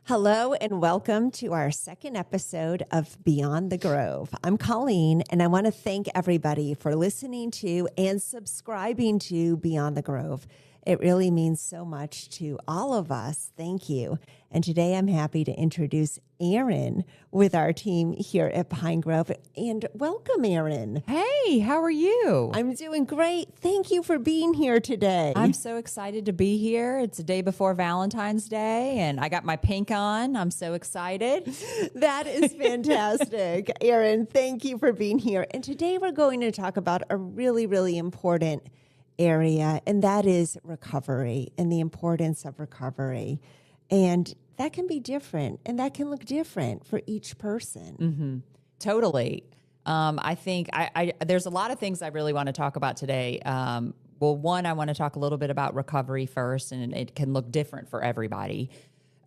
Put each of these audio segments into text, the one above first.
Hello and welcome to our second episode of Beyond the Grove. I'm Colleen, and I want to thank everybody for listening to and subscribing to Beyond the Grove. It really means so much to all of us. Thank you. And today I'm happy to introduce Erin with our team here at Pine Grove. And welcome, Erin. Hey, how are you? I'm doing great. Thank you for being here today. I'm so excited to be here. It's a day before Valentine's Day, and I got my pink on. I'm so excited. That is fantastic. Erin, thank you for being here. And today we're going to talk about a really, really important area, and that is recovery and the importance of recovery. And that can be different, and that can look different for each person. Mm-hmm. Totally. I think there's a lot of things I really want to talk about today. Well, one, I want to talk a little bit about recovery first, and it can look different for everybody.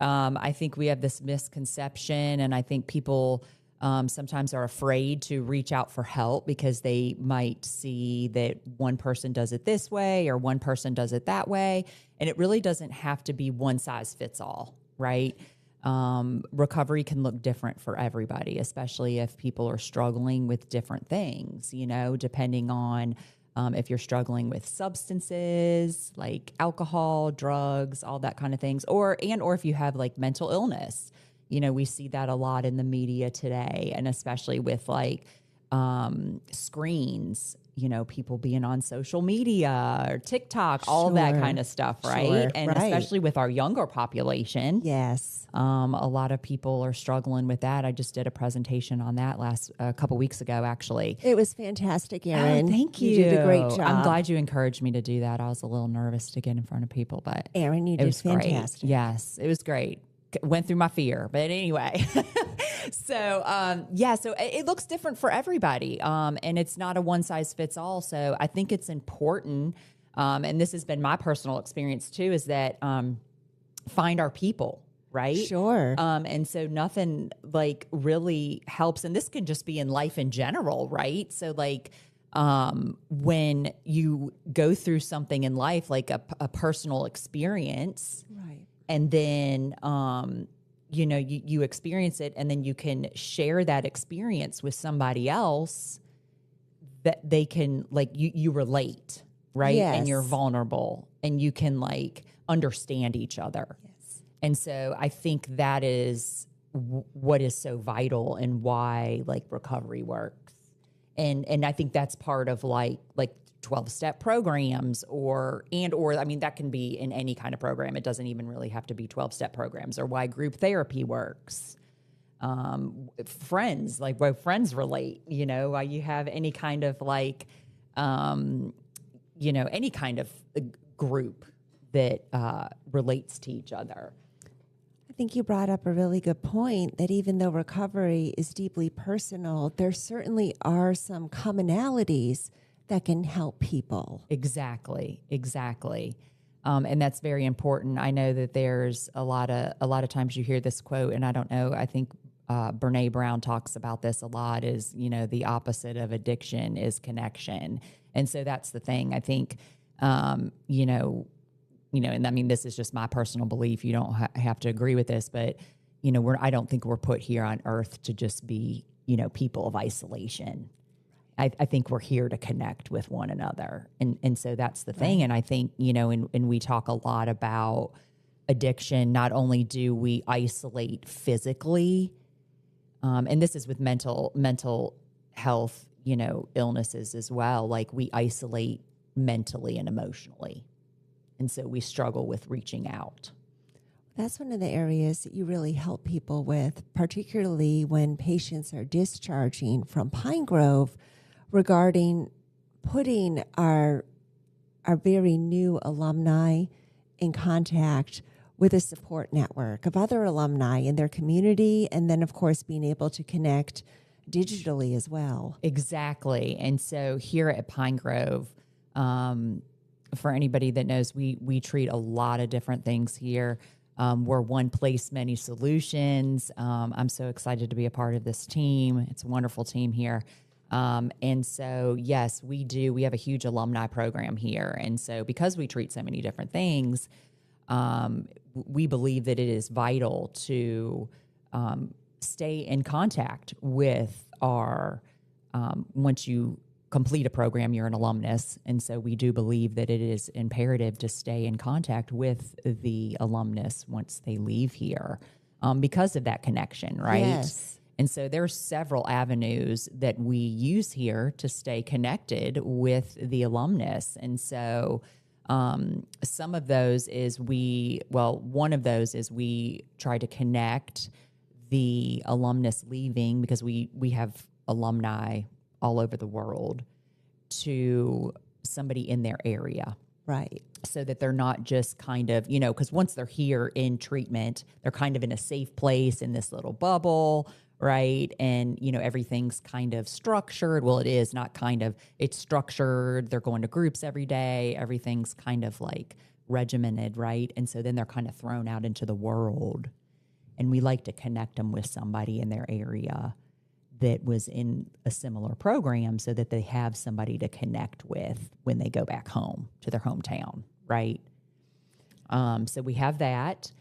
I think we have this misconception, and I think people sometimes are afraid to reach out for help because they might see that one person does it this way or one person does it that way. And it really doesn't have to be one size fits all, right? Recovery can look different for everybody, especially if people are struggling with different things, depending on if you're struggling with substances like alcohol, drugs, all that kind of things, or if you have like mental illness. We see that a lot in the media today, and especially with like screens, people being on social media or TikTok, all that kind of stuff, right? Sure, and especially with our younger population. Yes. A lot of people are struggling with that. I just did a presentation on that a couple weeks ago, actually. It was fantastic, Erin. Oh, thank you. You did a great job. I'm glad you encouraged me to do that. I was a little nervous to get in front of people, but Erin, you did fantastic. Great. Yes, it was great. Went through my fear, but anyway. So it looks different for everybody. And it's not a one size fits all. So I think it's important. And this has been my personal experience too, is that, find our people, right? Sure. And so nothing like really helps. And this can just be in life in general, right? So like, when you go through something in life, like a personal experience, Right. and then, you experience it, and then you can share that experience with somebody else that they can, like, you relate, right? Yes. And you're vulnerable, and you can, like, understand each other. Yes. And so I think that is what is so vital and why, like, recovery works. And I think that's part of, like 12-step programs or I mean, that can be in any kind of program. It doesn't even really have to be 12-step programs, or why group therapy works. Friends, like why friends relate, why you have any kind of like, any kind of group that relates to each other. I think you brought up a really good point that even though recovery is deeply personal, there certainly are some commonalities that can help people. Exactly. And that's very important. I know that there's a lot of times you hear this quote, and I don't know, I think Brene Brown talks about this a lot, is, the opposite of addiction is connection. And so that's the thing. I think, and I mean, this is just my personal belief. You don't have to agree with this, but, I don't think we're put here on earth to just be, people of isolation. I think we're here to connect with one another. And so that's the thing. And I think, and we talk a lot about addiction. Not only do we isolate physically, and this is with mental health, illnesses as well. Like we isolate mentally and emotionally. And so we struggle with reaching out. That's one of the areas that you really help people with, particularly when patients are discharging from Pine Grove, regarding putting our very new alumni in contact with a support network of other alumni in their community, and then, of course, being able to connect digitally as well. Exactly. And so here at Pine Grove, for anybody that knows, we treat a lot of different things here. We're one place, many solutions. I'm so excited to be a part of this team. It's a wonderful team here. And so, yes, we do. We have a huge alumni program here. And so because we treat so many different things, we believe that it is vital to stay in contact with our, once you complete a program, you're an alumnus. And so we do believe that it is imperative to stay in contact with the alumnus once they leave here because of that connection, right? Yes. And so there's several avenues that we use here to stay connected with the alumnus. And so some of those is one of those is we try to connect the alumnus leaving, because we have alumni all over the world, to somebody in their area. Right. So that they're not just kind of, because once they're here in treatment, they're kind of in a safe place in this little bubble, right? And, everything's kind of structured. Well, it is not kind of, it's structured. They're going to groups every day. Everything's kind of like regimented, right? And so then they're kind of thrown out into the world. And we like to connect them with somebody in their area that was in a similar program so that they have somebody to connect with when they go back home to their hometown, right? So we have that.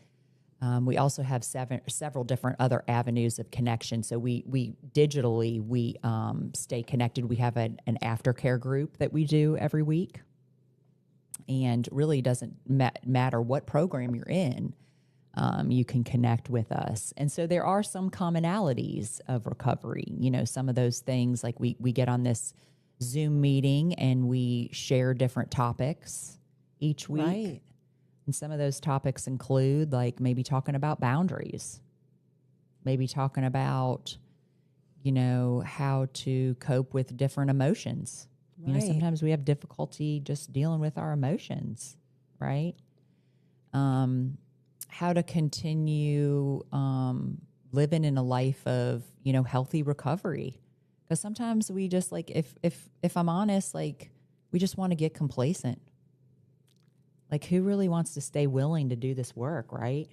We also have several different other avenues of connection. So we digitally stay connected. We have an aftercare group that we do every week, and really doesn't matter what program you're in. You can connect with us. And so there are some commonalities of recovery. Some of those things, like we get on this Zoom meeting and we share different topics each week. Right. And some of those topics include like maybe talking about boundaries, maybe talking about, how to cope with different emotions. Right. Sometimes we have difficulty just dealing with our emotions, right? How to continue living in a life of, healthy recovery. Because sometimes we just like, if I'm honest, like we just want to get complacent. Like who really wants to stay willing to do this work, right?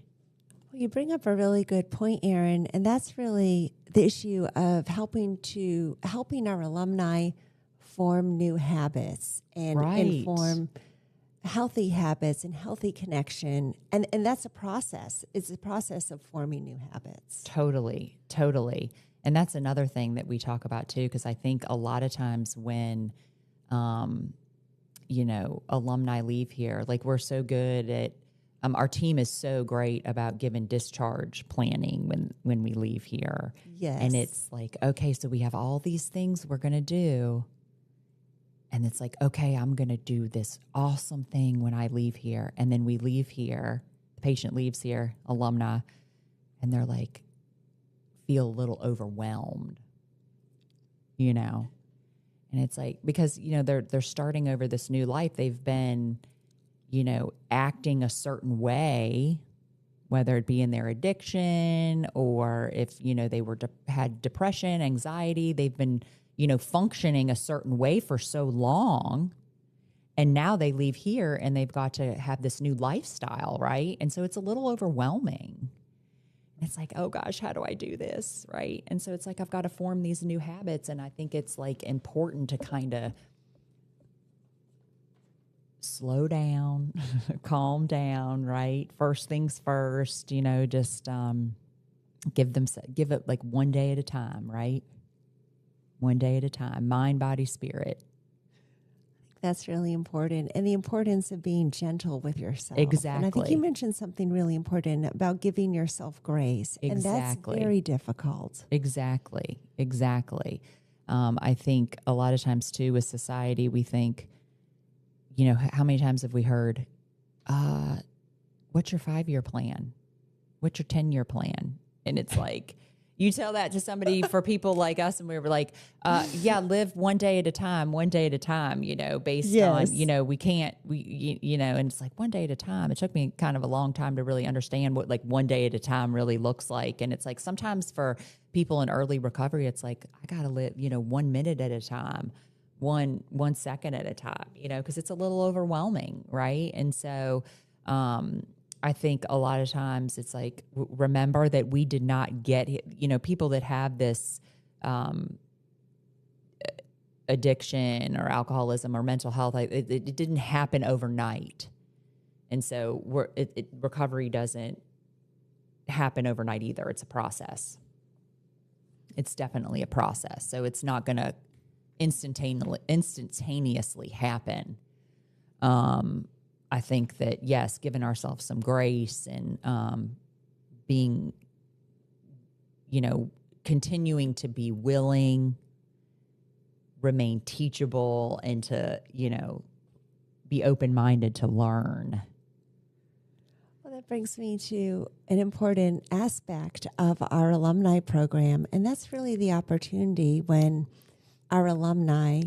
Well, you bring up a really good point, Erin, and that's really the issue of helping our alumni form new habits and form healthy habits and healthy connection. And that's a process. It's a process of forming new habits. Totally. And that's another thing that we talk about too, because I think a lot of times when, alumni leave here, like we're so good at, our team is so great about giving discharge planning when we leave here. Yes. And it's like, okay, so we have all these things we're going to do. And it's like, okay, I'm going to do this awesome thing when I leave here. And then we leave here, the patient leaves here, alumni, and they're like, feel a little overwhelmed, And it's like, because, they're starting over this new life. They've been, acting a certain way, whether it be in their addiction or if, they had depression, anxiety, they've been, functioning a certain way for so long. And now they leave here and they've got to have this new lifestyle, right? And so it's a little overwhelming. It's like, oh gosh, how do I do this, right? And so it's like, I've got to form these new habits. And I think it's like important to kind of slow down, calm down, right? First things first, just give it like one day at a time, right? One day at a time, mind, body, spirit. That's really important. And the importance of being gentle with yourself. Exactly. And I think you mentioned something really important about giving yourself grace. Exactly. And that's very difficult. Exactly. I think a lot of times too with society, we think, how many times have we heard, what's your 5-year plan? What's your 10-year plan? And it's like, you tell that to somebody for people like us, and we were like, live one day at a time, based on, we can't, and it's like one day at a time. It took me kind of a long time to really understand what like one day at a time really looks like. And it's like sometimes for people in early recovery, it's like, I got to live, 1 minute at a time, one second at a time, because it's a little overwhelming. Right. And so, I think a lot of times it's like, remember that we did not get, people that have this addiction or alcoholism or mental health, it didn't happen overnight. And so recovery doesn't happen overnight either. It's a process. It's definitely a process. So it's not going to instantaneously happen. I think that, yes, giving ourselves some grace and being, continuing to be willing, remain teachable, and to, be open-minded to learn. Well, that brings me to an important aspect of our alumni program, and that's really the opportunity when our alumni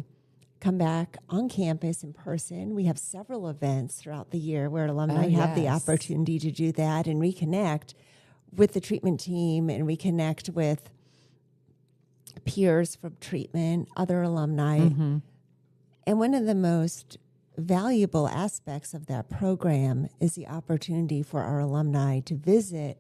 come back on campus in person. We have several events throughout the year where alumni have the opportunity to do that and reconnect with the treatment team and reconnect with peers from treatment, other alumni. Mm-hmm. And one of the most valuable aspects of that program is the opportunity for our alumni to visit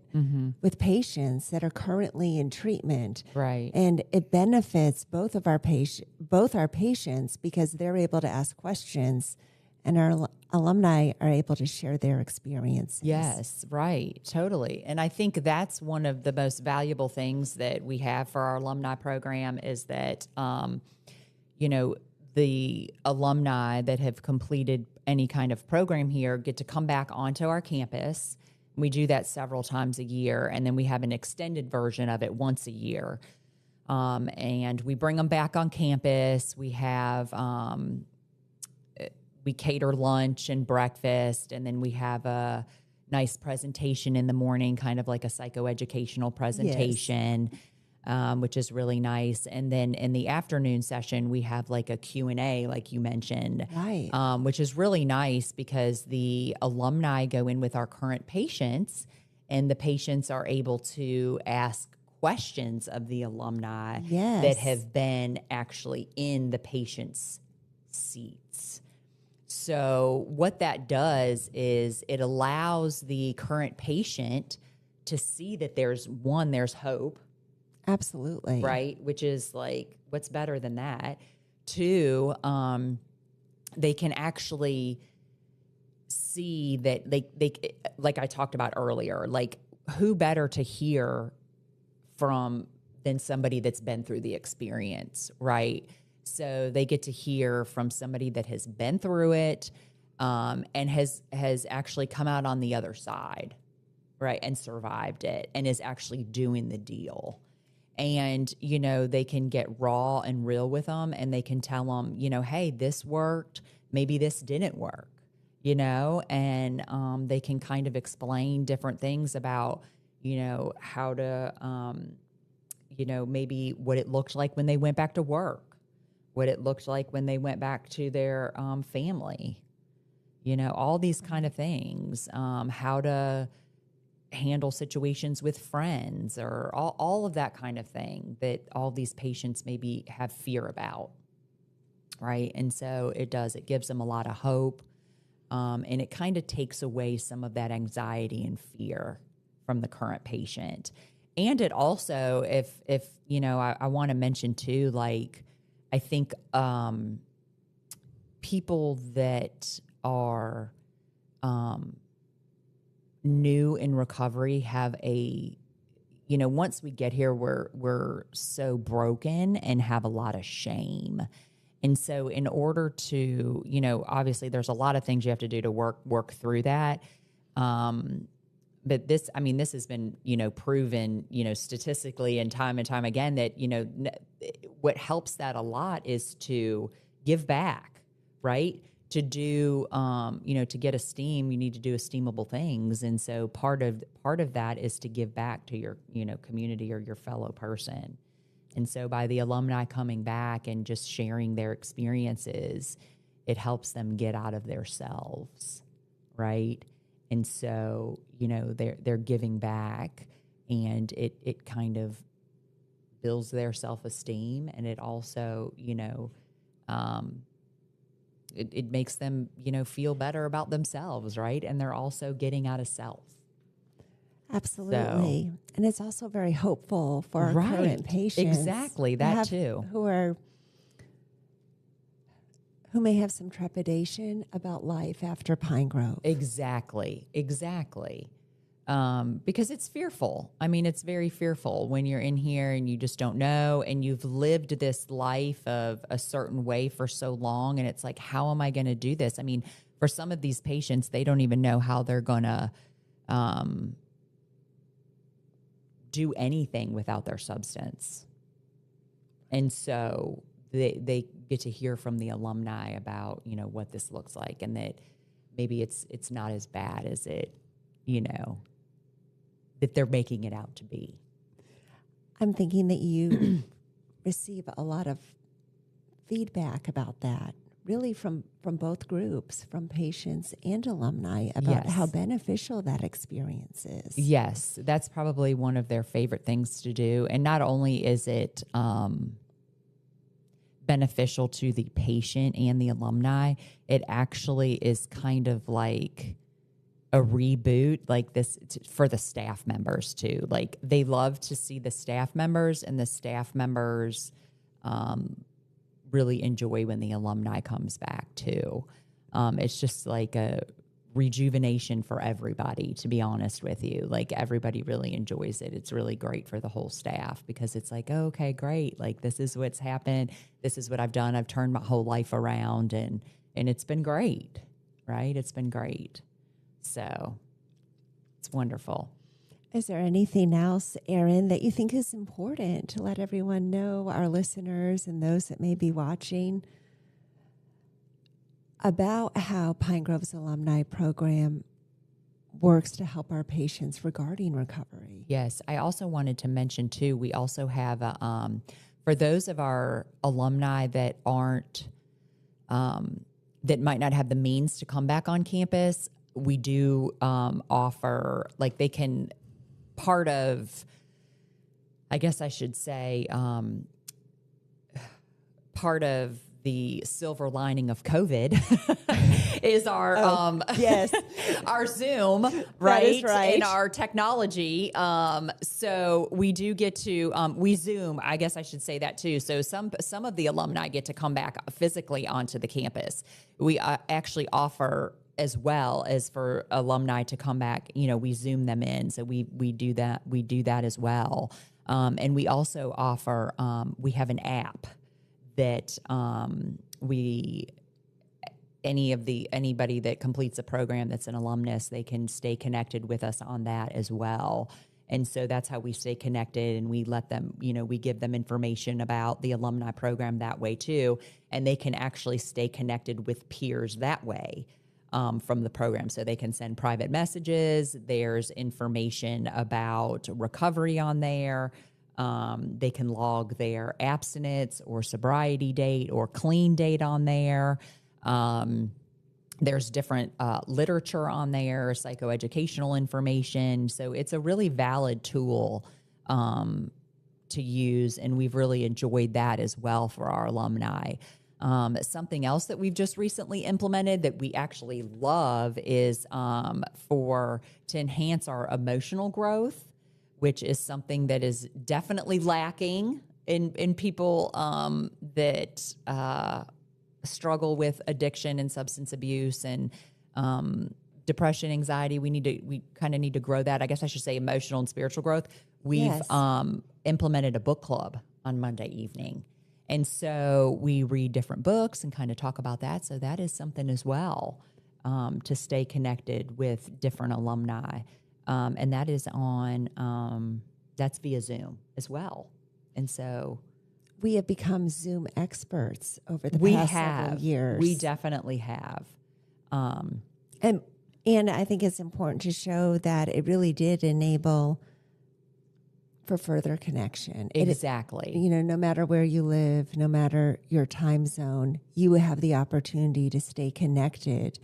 with patients that are currently in treatment. Right. And it benefits both our patients because they're able to ask questions and our alumni are able to share their experiences. Yes, right. Totally. And I think that's one of the most valuable things that we have for our alumni program is that, the alumni that have completed any kind of program here get to come back onto our campus. We do that several times a year, and then we have an extended version of it once a year. And we bring them back on campus. We have we cater lunch and breakfast, and then we have a nice presentation in the morning, kind of like a psychoeducational presentation. Yes. Which is really nice. And then in the afternoon session, we have like a Q&A, like you mentioned, right. Which is really nice because the alumni go in with our current patients and the patients are able to ask questions of the alumni that have been actually in the patient's seats. So what that does is it allows the current patient to see that there's hope. Absolutely. Right? Which is like, what's better than that? Two, they can actually see that they like I talked about earlier, like who better to hear from than somebody that's been through the experience, right? So they get to hear from somebody that has been through it and has actually come out on the other side, right? And survived it and is actually doing the deal. And, they can get raw and real with them and they can tell them, hey, this worked, maybe this didn't work, and they can kind of explain different things about, how to, maybe what it looked like when they went back to work, what it looked like when they went back to their family, all these kind of things, how to handle situations with friends or all of that kind of thing that all these patients maybe have fear about, right? And so it gives them a lot of hope, and it kind of takes away some of that anxiety and fear from the current patient. And it also, if I want to mention too, like I think people that are new in recovery have once we get here, we're so broken and have a lot of shame. And so in order to, obviously there's a lot of things you have to do to work through that. But this has been, proven, statistically and time again that, what helps that a lot is to give back, right? To do, to get esteem, you need to do esteemable things. And so part of that is to give back to your, community or your fellow person. And so by the alumni coming back and just sharing their experiences, it helps them get out of themselves, right? And so, they're giving back and it kind of builds their self-esteem, and it also, it makes them, feel better about themselves, right? And they're also getting out of self. Absolutely. And it's also very hopeful for our current patients. Exactly, that too. Who who may have some trepidation about life after Pine Grove. Exactly. Because it's fearful. I mean, it's very fearful when you're in here and you just don't know, and you've lived this life of a certain way for so long. And it's like, how am I going to do this? I mean, for some of these patients, they don't even know how they're going to do anything without their substance. And so they get to hear from the alumni about, what this looks like, and that maybe it's not as bad as it, that they're making it out to be. I'm thinking that you receive a lot of feedback about that, really from both groups, from patients and alumni, about Yes. how beneficial that experience is. Yes, that's probably one of their favorite things to do. And not only is it beneficial to the patient and the alumni, it actually is kind of like a reboot, like this for the staff members too. Like, they love to see the staff members, and the staff members really enjoy when the alumni comes back too. It's just like a rejuvenation for everybody, to be honest with you. Like, everybody really enjoys it. It's really great for the whole staff, because it's like, oh, okay, great. Like, this is what's happened. This is what I've done. I've turned my whole life around, and it's been great, right? It's been great. So it's wonderful. Is there anything else, Erin, that you think is important to let everyone know, our listeners and those that may be watching, about how Pine Grove's alumni program works to help our patients regarding recovery? Yes. I also wanted to mention too, we also have, for those of our alumni that aren't, that might not have the means to come back on campus, we do offer, like, they can, part of, I guess I should say, part of the silver lining of COVID is our yes, our Zoom, right? That is right. And our technology. So we do get to we Zoom. I guess I should say that too. So some of the alumni get to come back physically onto the campus. We actually offer, as well as for alumni to come back, we Zoom them in. So we do that. We do that as well. And we also offer, we have an app that anybody that completes a program that's an alumnus, they can stay connected with us on that as well. And so that's how we stay connected, and we let them, we give them information about the alumni program that way too. And they can actually stay connected with peers that way. From the program. So they can send private messages. There's information about recovery on there. They can log their abstinence or sobriety date or clean date on there. There's different literature on there, psychoeducational information. So it's a really valid tool to use, and we've really enjoyed that as well for our alumni. Something else that we've just recently implemented that we actually love is to enhance our emotional growth, which is something that is definitely lacking in people that struggle with addiction and substance abuse and depression, anxiety. We kind of need to grow that. I guess I should say emotional and spiritual growth. We've implemented a book club on Monday evening. And so we read different books and kind of talk about that. So that is something as well, to stay connected with different alumni. And that is that's via Zoom as well. And so we have become Zoom experts over the past several years. We definitely have. And I think it's important to show that it really did enable for further connection. Exactly. No matter where you live, no matter your time zone, you have the opportunity to stay connected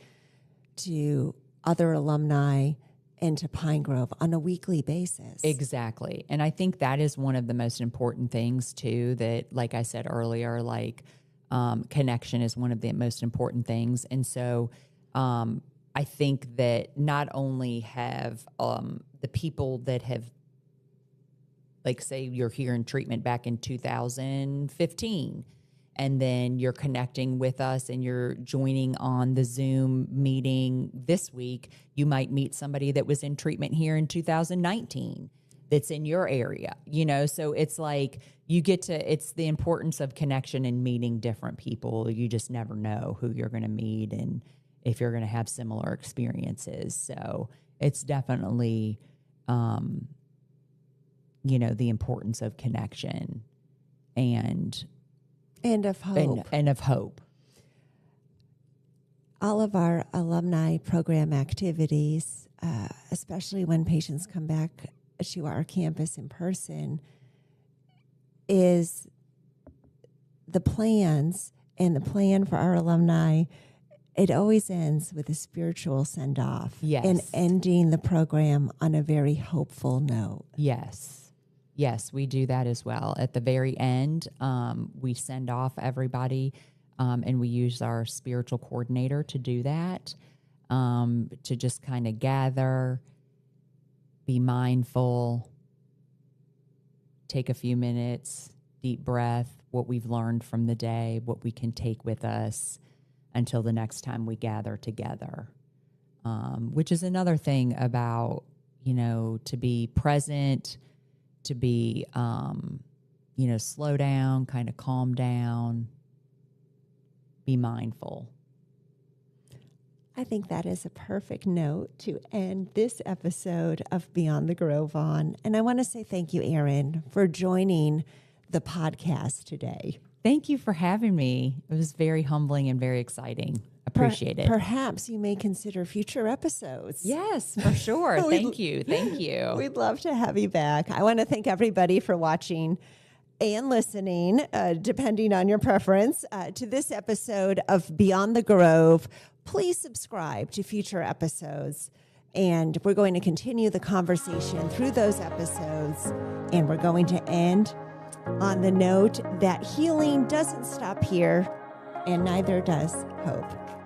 to other alumni and to Pine Grove on a weekly basis. Exactly. And I think that is one of the most important things too, that, like I said earlier, connection is one of the most important things. And so I think that not only have the people that have, like, say you're here in treatment back in 2015, and then you're connecting with us and you're joining on the Zoom meeting this week, you might meet somebody that was in treatment here in 2019 that's in your area, so it's like it's the importance of connection and meeting different people. You just never know who you're going to meet and if you're going to have similar experiences. So it's definitely, the importance of connection and of hope. And of hope. All of our alumni program activities, especially when patients come back to our campus in person, is the plans, and the plan for our alumni, it always ends with a spiritual send-off. Yes. And ending the program on a very hopeful note. Yes, we do that as well. At the very end, we send off everybody, and we use our spiritual coordinator to do that, to just kind of gather, be mindful, take a few minutes, deep breath, what we've learned from the day, what we can take with us until the next time we gather together, which is another thing about, to be present, to be, slow down, kind of calm down, be mindful. I think that is a perfect note to end this episode of Beyond the Grove on. And I want to say thank you, Erin, for joining the podcast today. Thank you for having me. It was very humbling and very exciting. Appreciate it. Perhaps you may consider future episodes. Yes, for sure. Thank you. We'd love to have you back. I want to thank everybody for watching and listening, depending on your preference, to this episode of Beyond the Grove. Please subscribe to future episodes, and we're going to continue the conversation through those episodes, and we're going to end on the note that healing doesn't stop here, and neither does hope.